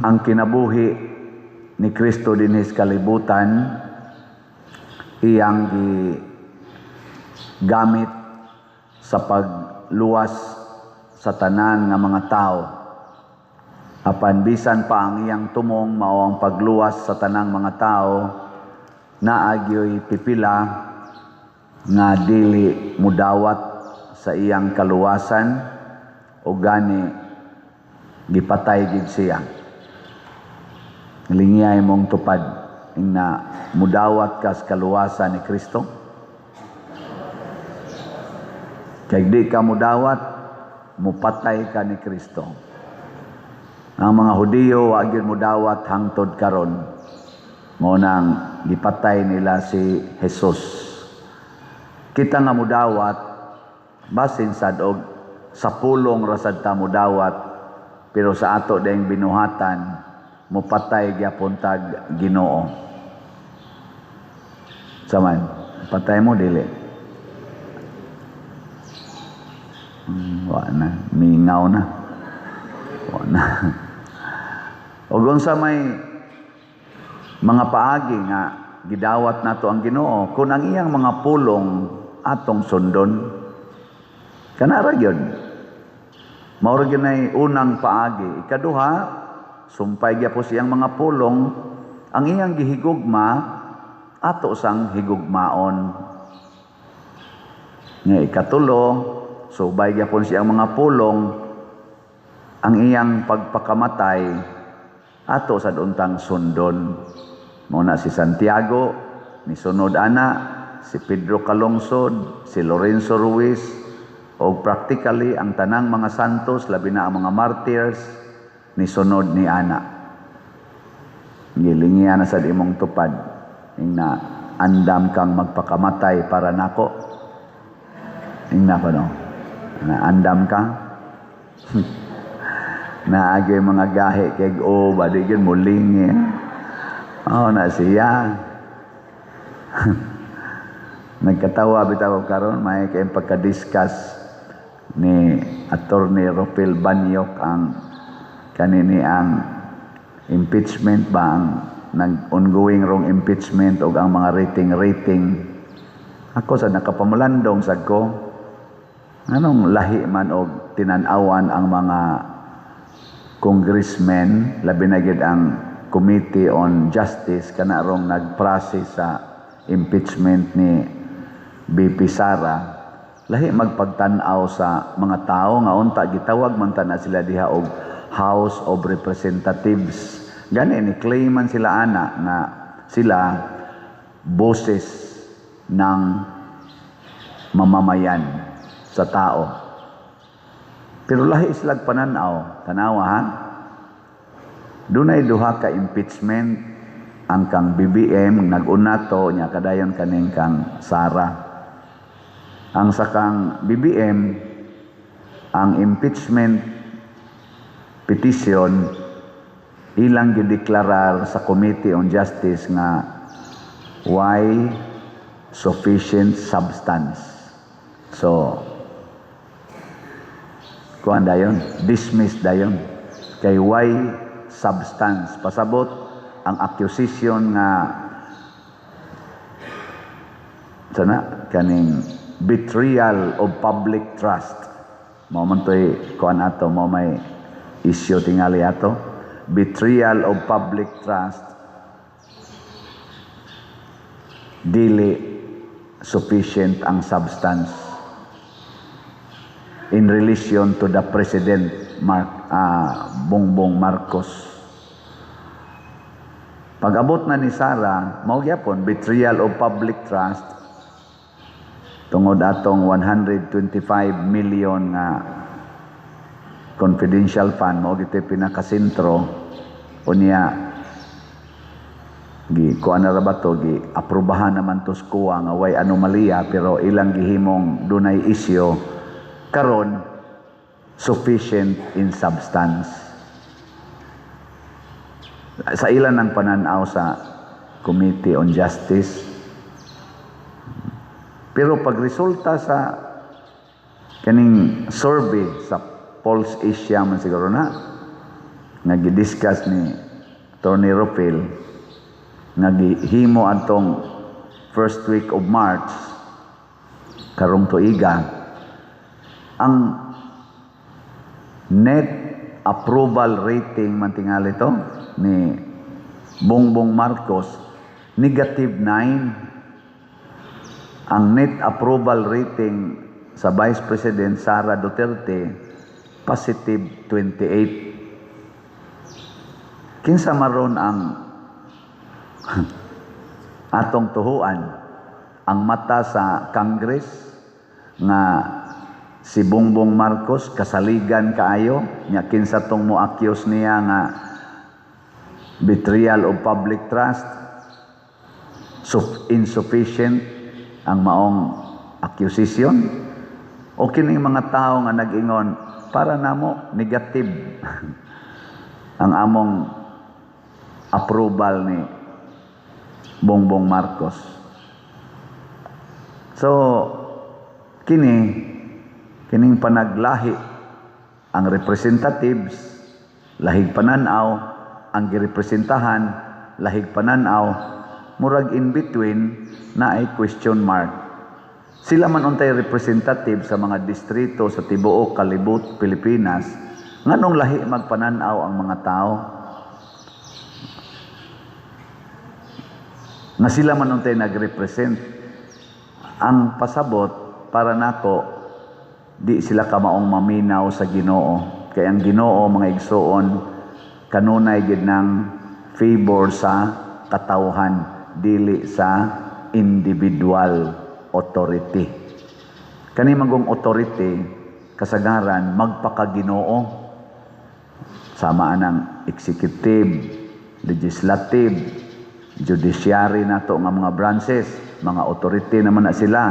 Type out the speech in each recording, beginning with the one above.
Ang kinabuhi ni Kristo dinhi sa kalibutan iyang gamit sa pagluwas sa tanan nga mga tao. Apan bisan pa ang iyang tumong mao ang pagluwas sa tanang mga tao, naagyoy pipila nga dili mudawat sa iyang kaluwasan o gani gipatay gid siya. Lingiyay mong tupad na mudawat ka sa kaluwasan ni Kristo. Kay di ka mudawat, mupatay ka ni Kristo. Ang mga Hudiyo wa gyud mudawat hangtod karon. Mao nang gipatay nila si Jesus. Kita nga mudawat basin sad og sa pulong ra sad ta mudawat, pero sa ato dayang binuhatan mupatay gyapon tag Ginoo. Saman, patay mo dili. Wa na, mingaw na. Wa na. Og unsa may mga paagi nga gidawat nato ang Ginoo, kung ang iyang mga pulong atong sundon, kanara gyud. Mao ra gyud nay unang paagi. Ikaduha, sumpay gyapon siyang mga pulong, ang iyang gihigugma ato sang higugmaon. Nga ikatulo, subay gyapon siyang mga pulong, ang iyang pagpakamatay ato sa untang sundon. Muna si Santiago ni sunod ana, si Pedro Calungsod, si Lorenzo Ruiz, o practically ang tanang mga santos, labi na ang mga martyrs, ni sunod ni ana. Gilingiya na sa imong tupad, na andam kang magpakamatay para nako. Ingna pa no? Na andam ka? Naagay mga gahe kay badigin muling na siya. Nagkatawa bitaw karon may kay pagka-discuss ni Attorney Ropel Banyok ang kanini ang impeachment ba ang nag-ongoing wrong impeachment o ang mga rating. Ako sa nakapamulandong sad ko, anong lahi man og tinan-awan ang mga congressmen, labi na gid ang Committee on Justice kana rong nag-process sa impeachment ni BP Sara, lahi magpagtan-aw sa mga tao nga unta gitawag man ta na sila diha og House of Representatives. Gani ni claiman sila ana nga sila boses ng mamamayan sa tao. Pero lahi silang pananaw, tanawa ha. Dunay duha ka impeachment, ang kang BBM nag-unato nya kadayon kaning kang Sara. Ang sa kang BBM, ang impeachment petition ilang gideklarar sa Committee on Justice nga why sufficient substance. So kuan dayon, dismiss dayon kay why substance. Pasabot ang accusation nga sana kaning betrayal of public trust. Mao man toy kuan ato, mao may issue tingali ato, betrayal of public trust, dili sufficient ang substance in relation to the President Bongbong Marcos. Pag-abot na ni Sara, mao gyapon betrayal of public trust tungod atong 125 million nga confidential fund, mao gito pinakasentro unya kuan ra ba to gi aprobahan naman to SCOA nga way anomalya, pero ilang gihimong dunay issue karon sufficient in substance. Sa ilan ang pananaw sa Committee on Justice. Pero pag resulta sa kaning survey sa Pulse Asia man siguro na, nga gidiscuss ni Atty. Rufil nga gihimo atong first week of March karong tuiga, ang net approval rating man tingali to ni Bongbong Marcos -9. Ang net approval rating sa Vice President Sara Duterte +28. Kinsa maron ang atong tuhuan, ang mata sa Congress nga si Bongbong Marcos kasaligan kaayo nya kinsa tong mo-accuse niya nga betrayal of public trust, insufficient ang maong accusation, o kining mga tao nga nag-ingon para namo negative ang among approval ni Bongbong Marcos. So kining panaglahi ang representatives lahig pananaw, ang girepresentahan lahig pananaw, murag in between na ay question mark. Sila man untay representative sa mga distrito sa tibuok kalibot Pilipinas, nganong lahi magpananaw ang mga tao na sila man untay nagrepresent. Ang pasabot para nako, di sila kamaong maminaw sa Ginoo, kay ang Ginoo mga igsoon kanunay gid ng favor sa katawhan, dili sa individual authority. Kani manggong authority kasagaran magpakaginoo, sama anang executive, legislative, judiciary nato nga mga branches, mga authority naman na sila.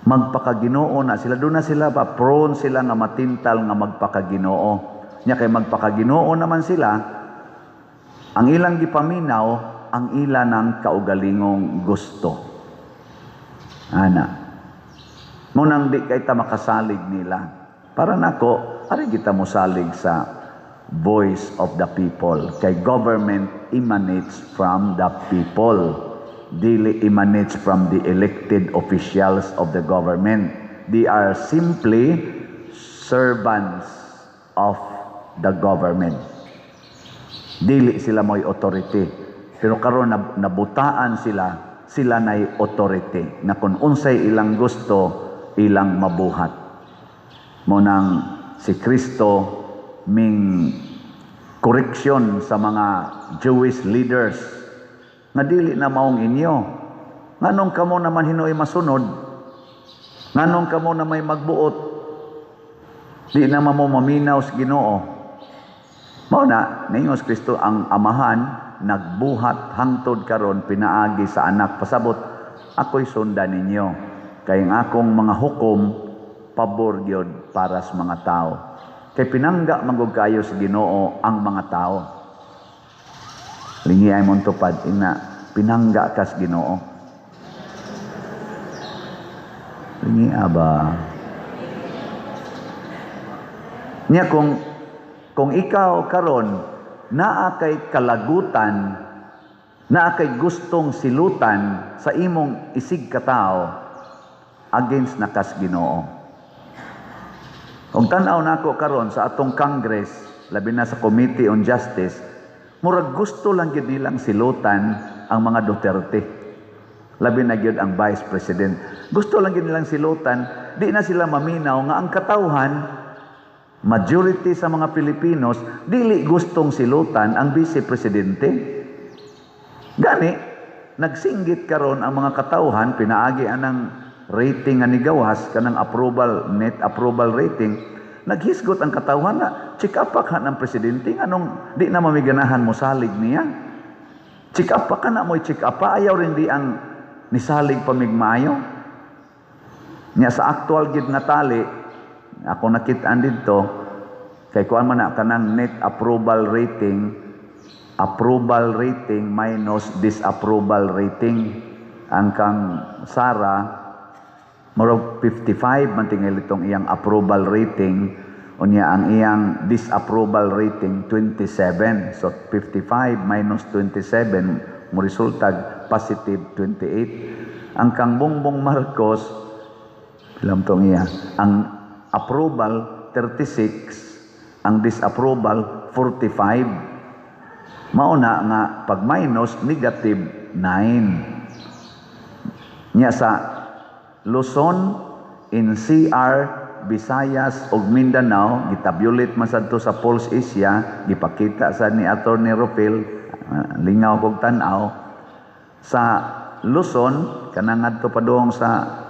Magpakaginoo na sila, doon na sila pa prone sila nga matintal nga magpakaginoo. Nya kay magpakaginoo naman sila, ang ilang gipaminaw ang ila ng kaugalingong gusto. Ana. Munang di kay ta makasalig nila. Para nako, ari kita mosalig sa voice of the people. Kay government emanates from the people. Dili emanates from the elected officials of the government. They are simply servants of the government. Dili sila mo'y authority. Pero karon nabutaan sila na'y authority. Na kung unsay ilang gusto, ilang mabuhat. Munang si Kristo ming correction sa mga Jewish leaders nga dili na maong inyo. Nganong kamo naman hinuoy masunod? Nganong kamo na may magbuot? Di na maminaw sa Ginoo. Mao na ningos Kristo ang amahan nagbuhat hangtod karon pinaagi sa anak, pasabot ako'y sundan ninyo kay ang akong mga hukom pabor gyud para sa mga tao. Kay pinangga manggug kayo sa Ginoo ang mga tao. Lingi ay mong tupad, ina, pinangga ka sa Ginoo. Lingi aba. Nya kung ikaw karon naa kay kalagutan, naa kay gustong silutan sa imong isig katao against nakas Ginoo. Kung tan-aw nako karon sa atong Congress, labi na sa Committee on Justice, murag gusto lang gyud nilang silutan ang mga Duterte. Labi na gyud ang Vice President. Gusto lang gyud nilang silutan, di na sila maminaw nga ang katawhan, majority sa mga Pilipinos, dili gustong silutan ang Vice Presidente. Gani, nagsinggit karon ang mga katawhan, pinaagi anang rating nga nigawas, kanang approval, net approval rating, naghisgot ang katawhan na check up ka ng presidente, anong di na mamiganahan mo salig niya. Check up ka na mo, check up ayaw rin di ang nisalig pamigmayo. Nya sa actual gid nga tali, ako nakitaan dito, kay kuan man na kanang net approval rating minus disapproval rating. Ang kang Sara, murag 55 man tingil itong iyang approval rating, Unya ang iyang disapproval rating 27. So 55 minus 27 mo resultag positive 28. Ang kang Bongbong Marcos alam tong iya, ang approval 36, ang disapproval 45. Mauna nga pag minus negative 9. Nya sa Luzon, NCR, Visayas ug Mindanao gitabulit man sadto sa Pulse Asia, gipakita sa ni Attorney Rufil, lingaw kog tan-aw sa Luzon kanang adto padung sa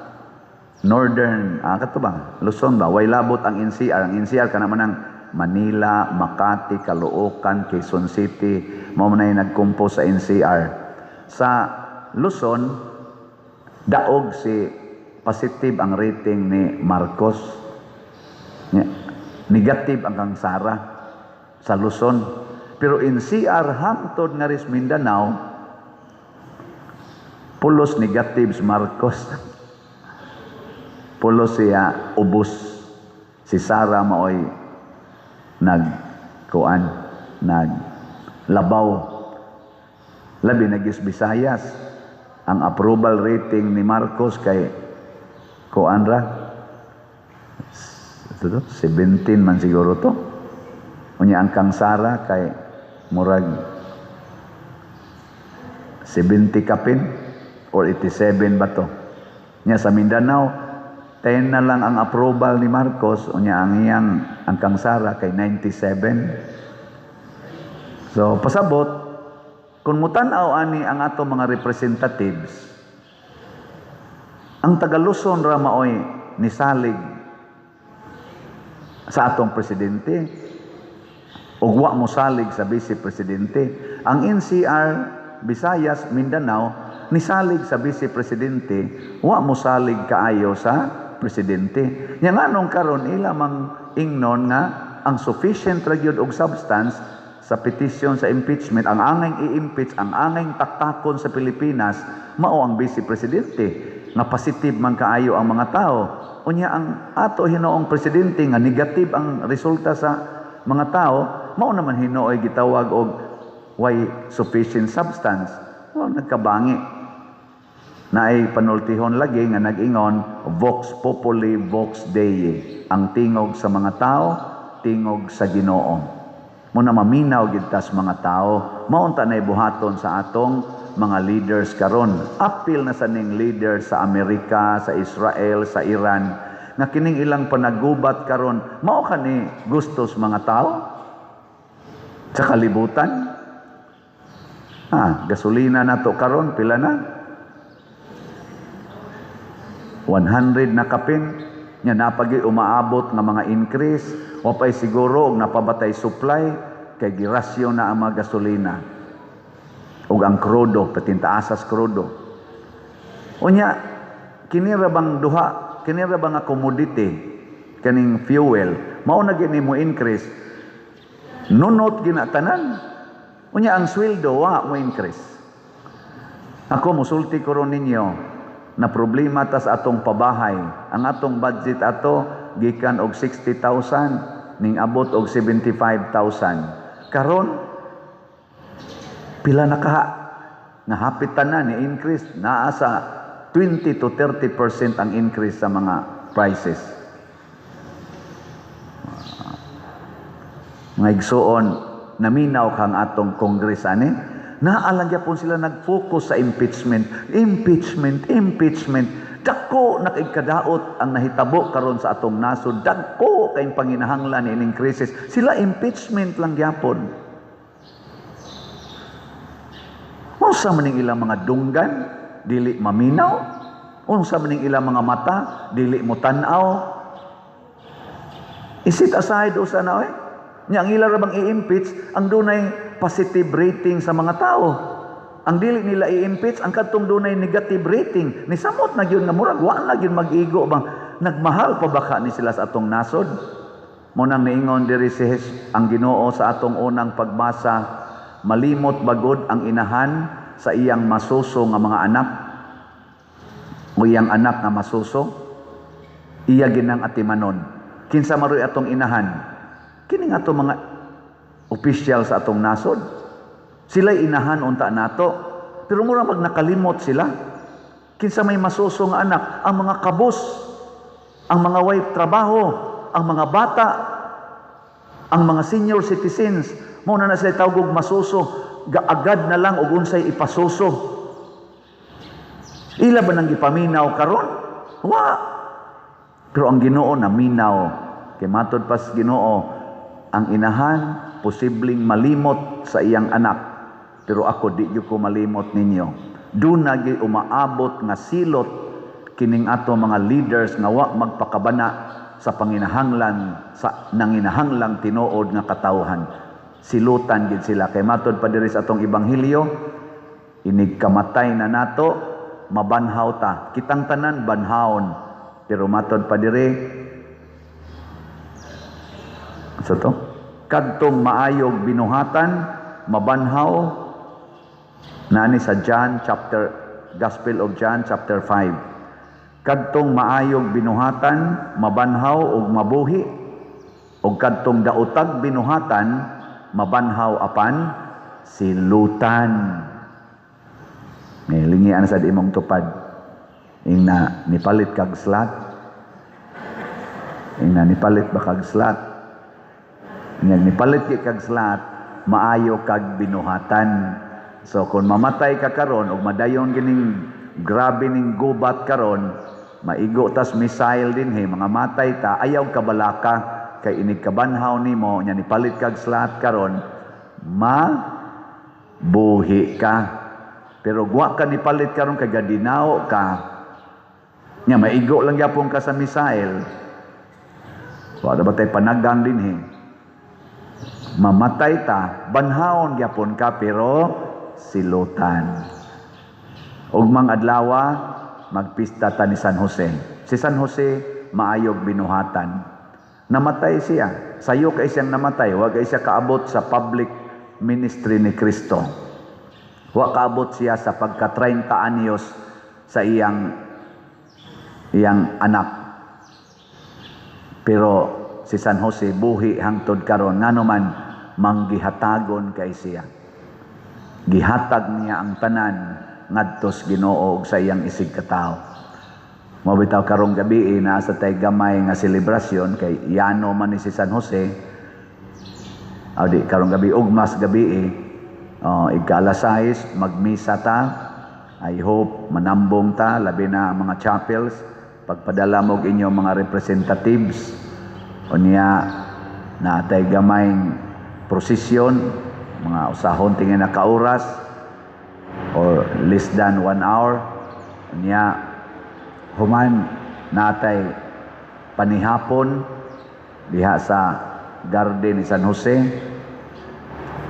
Northern kato ba Luzon ba way labot ang NCR. Ang NCR kana man ang Manila, Makati, Caloocan, Quezon City, mao man ay nagkumpo sa NCR. Sa Luzon daog si positive ang rating ni Marcos. Negative ang kang Sara sa Luzon. Pero NCR hangtod nga ris Mindanao pulos negatives Marcos. Pulos siya ubos. Si Sara maoy naglabaw. Labi nagis Visayas. Ang approval rating ni Marcos kay kuan ra 17 man siguro to. Unya ang kang Sara kay murag 70 kapin or 87 ba to. Nya sa Mindanao 10 na lang ang approval ni Marcos, unya ang kang Sara kay 97. So pasabot kung mutan-aw ani ang ato mga representatives, ang taga Luzon ra maoy nisalig sa atong presidente ug wa mo salig sa vice presidente. Ang NCR, Visayas, Mindanao nisalig sa vice presidente, wa mo salig kaayo sa presidente. Nya nganong karon ila mang ingnon nga ang sufficient ra gyud og substance sa petition sa impeachment, ang angay i-impeach, ang angay taktakon sa Pilipinas mao ang vice presidente nga positive man kaayo ang mga tao. Unya ang ato hinoong presidente nga negative ang resulta sa mga tao, mao naman hinooy gitawag og why sufficient substance. Well, nagkabangi. Naay panultihon lagi nga nag-ingon, vox populi, vox Dei. Ang tingog sa mga tao, tingog sa Ginoo. Muna maminaw gid tas mga tao, maunta na buhaton sa atong mga leaders karon. Apil na sa ning leaders sa Amerika, sa Israel, sa Iran, nga kining ilang panagubat karon mao kani gustos mga tao sa kalibutan. Gasolina na to karon pila na 100 na kapin nya napagi umaabot nga mga increase o pay siguro og napabatay supply kay girasyon na ang mga gasolina ug ang krudo patintaasas krudo. Unya kini ra bang nga commodity kaning fuel mao na gini mo increase nunot ginatanan. Unya ang sweldo wa mo increase. Ako musulti ko ron ninyo na problema ta sa atong pabahay. Ang atong budget ato gikan og 60,000 ning abot og 75,000. Karon pila na kaha nga hapit tanan ni increase naa sa 20 to 30% ang increase sa mga prices. Mga igsuon, naminaw kang atong Congress ani, naalang gyapon sila nag-focus sa impeachment. Dako nakigkadaot ang nahitabo karon sa atong nasod. Dako kay panginahanglan ining krisis. Sila impeachment lang gyapon. Unsa man ning ilang mga dunggan, dili maminaw. Unsa man ning ilang mga mata, dili mo tan-aw. Isit aside usa na oy. Nya ang ila ra bang i-impeach ang dunay positive rating sa mga tao. Ang dili nila i-impeach ang kadtong dunay negative rating. Ni samot na gyud nga murag wa na gyud mag-igo bang nagmahal pa baka ni sila sa atong nasod. Mo nang niingon diri si ang Ginoo sa atong unang pagbasa, malimot bagod ang inahan sa iyang masuso nga mga anak o iyang anak nga masuso, iya ginang atimanon. Kinsa maroy atong inahan? Kini nga atong mga opisyal sa atong nasod. Sila'y inahan unta nato. Pero mura mag nakalimot sila. Kinsa may masuso nga anak? Ang mga kabus, ang mga way trabaho, ang mga bata, ang mga senior citizens. Muna na sila tawag masuso. Gaagad na lang og unsay ipasuso. Ila ba nang ipaminaw karon? Wa. Pero ang Ginoo na minaw. Kay matod pas Ginoo, ang inahan posibleng malimot sa iyang anak. Pero ako di ko malimot ninyo. Doon nagi umaabot nga silot kining ato mga leaders nga wa magpakabana sa panginahanglan sa nanginahanglang tinuod nga katawhan. Silutan gid sila kay matod pa diri sa atong ebanghelyo, inig kamatay na nato, mabanhaw ta. Kitang tanan banhawon. Pero matod pa diri sa to, kadtong maayog binuhatan, mabanhaw. Nani sa Gospel of John chapter 5. Kadtong maayog binuhatan, mabanhaw ug mabuhi. Ug kadtong daotag binuhatan, mabanhaw apan silutan. May lingian sa di mong tupad. Ingna nipalit kag slat. Ingna nipalit ba kag slat? Ingna nipalit kag slat, maayo kag binuhatan. So kung mamatay ka karon ug madayon kining grabe ning gubat karon, maigo tas missile din mga matay ta, ayaw ka balaka kay inig kabanhaw nimo nya nipalit kag slat karon, buhi ka. Pero guwa ka nipalit karon kay gadinaw ka. Nya maigo lang gyapon ka sa missile. Wala ba tay panagang din mamatay ta, banhaon gyapon ka pero silutan. Ug mga adlaw magpista ta ni San Jose. Si San Jose maayog binuhatan. Namatay siya. Sayo kay siyang namatay, wa kay siya kaabot sa public ministry ni Kristo. Wa kaabot siya sa pagka 30 anyos sa iyang anak. Pero si San Jose buhi hangtod karon nganuman manggihatagon kay siya. Gihatag niya ang tanan ngadtos Ginoo sa iyang isig katawo. Mabitaw karong gabi na sa tay gamay nga selebrasyon kay yano man ni si San Jose. Di karong gabi ugmas gabi ika-6 magmisa ta. I hope manambong ta labi na ang mga chapels pagpadala mo og inyong mga representatives unya na tay gamay prosesyon mga usahon tingin na kauras or less than 1 hour niya human natay panihapon diha sa garden ni San Jose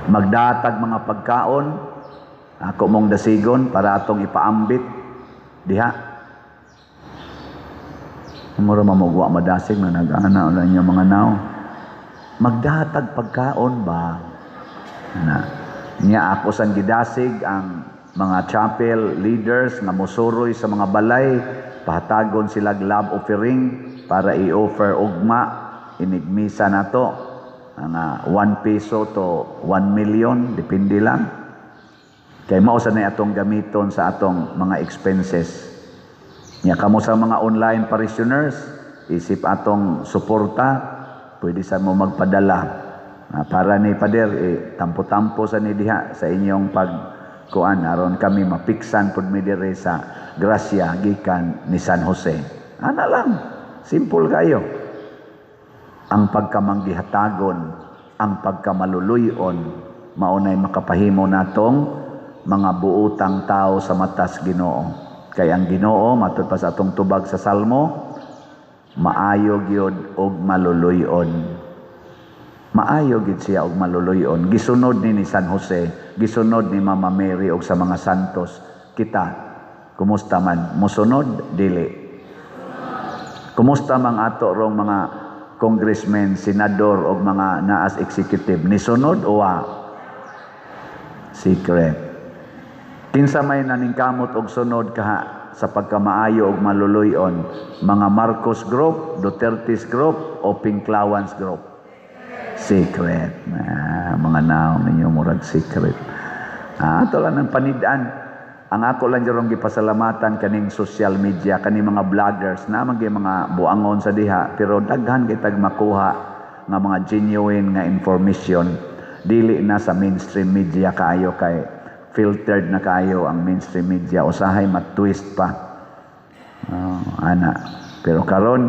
magdatag mga pagkaon ako mong dasigon para atong ipaambit diha mura mamugwa madasig na nag-ana ulan yung mga naw magdatag pagkaon ba na niya ako sang gidasig ang mga chapel leaders nga mosuroy sa mga balay pahatagon sila love offering para i-offer ugma inigmisa nato nga 1 peso to 1 million depende lang kay mao sa atong gamiton sa atong mga expenses niya kamo sa mga online parishioners isip atong suporta pwede sa mo magpadala para ni Pader tampo-tampo sa ni diha sa inyong pagkuan aron kami mapiksan pud mi dire sa grasya gikan ni San Jose. Ana lang, simple kayo. Ang pagkamanggihatagon, ang pagkamaluluyon maunay makapahimo natong mga buutang tao sa matas Ginoo. Kay ang Ginoo matud pa sa atong tubag sa Salmo, maayo gyud og maluluyon. Maayo gid siya og maluluyon. Gisunod ni San Jose, gisunod ni Mama Mary og sa mga santos. Kita, kumusta man? Musunod? Dili. Kumusta man ato rong mga congressmen, senador og mga naas executive? Nisunod o wa? Secret. Kinsa may naningkamot og sunod kaha sa pagkamaayo ug maluluyon, mga Marcos Group, Duterte's Group, o Pinklawans Group? Secret. Mga naong ninyo murag secret. Ato lang ng panidaan. Ang ako lang jarong gipasalamatan kaning social media, kaning mga vloggers na mga buangon sa diha, pero daghan kitag makuha nga mga genuine nga information, dili na sa mainstream media kayo, kay filtered na kayo ang mainstream media, usahay matwist pa. Pero karon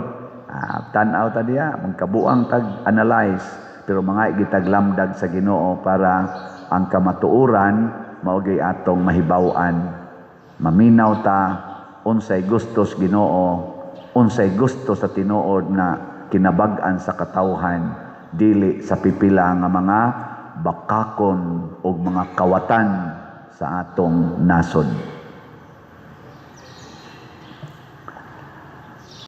tan-aw ta diha, magkabuang tag-analyze, pero mga gitaglamdag sa Ginoo para ang kamatuoran maugay atong mahibaw-an. Maminaw ta unsay gusto sa Ginoo, unsay gusto sa tinuod na kinabag-an sa katawhan, dili sa pipila nga mga bakakon o mga kawatan sa atong nasod.